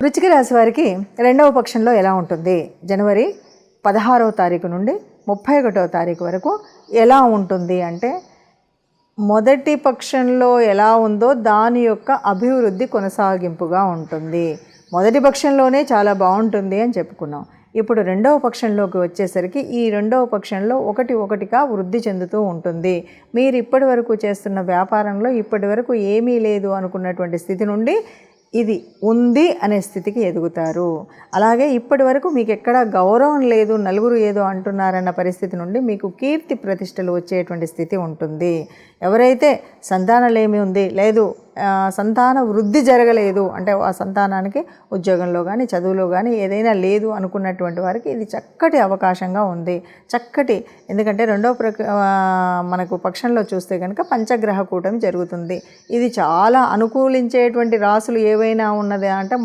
వృశ్చిక రాశి వారికి రెండవ పక్షంలో ఎలా ఉంటుంది? జనవరి 16వ తారీఖు నుండి 31వ తారీఖు వరకు ఎలా ఉంటుంది అంటే, మొదటి పక్షంలో ఎలా ఉందో దాని యొక్క అభివృద్ధి కొనసాగింపుగా ఉంటుంది. మొదటి పక్షంలోనే చాలా బాగుంటుంది అని చెప్పుకున్నాం. ఇప్పుడు రెండవ పక్షంలోకి వచ్చేసరికి ఈ రెండవ పక్షంలో ఒకటిగా వృద్ధి చెందుతూ ఉంటుంది. మీరు ఇప్పటి వరకు చేస్తున్న వ్యాపారంలో ఇప్పటి వరకు ఏమీ లేదు అనుకున్నటువంటి స్థితి నుండి ఇది ఉంది అనే స్థితికి ఎదుగుతారు. అలాగే ఇప్పటి వరకు మీకు ఎక్కడా గౌరవం లేదు, నలుగురు ఏదో అంటున్నారన్న పరిస్థితి నుండి మీకు కీర్తి ప్రతిష్టలు వచ్చేటువంటి స్థితి ఉంటుంది. ఎవరైతే సంతానలేమి ఉంది లేదు, సంతాన వృద్ధి జరగలేదు అంటే ఆ సంతానానికి ఉద్యోగంలో కానీ చదువులో కానీ ఏదైనా లేదు అనుకున్నటువంటి వారికి ఇది చక్కటి అవకాశంగా ఉంది. ఎందుకంటే మనకు పక్షంలో చూస్తే కనుక పంచగ్రహ కూటమి జరుగుతుంది. ఇది చాలా అనుకూలించేటువంటి రాసులు ఏవైనా ఉన్నది అంటే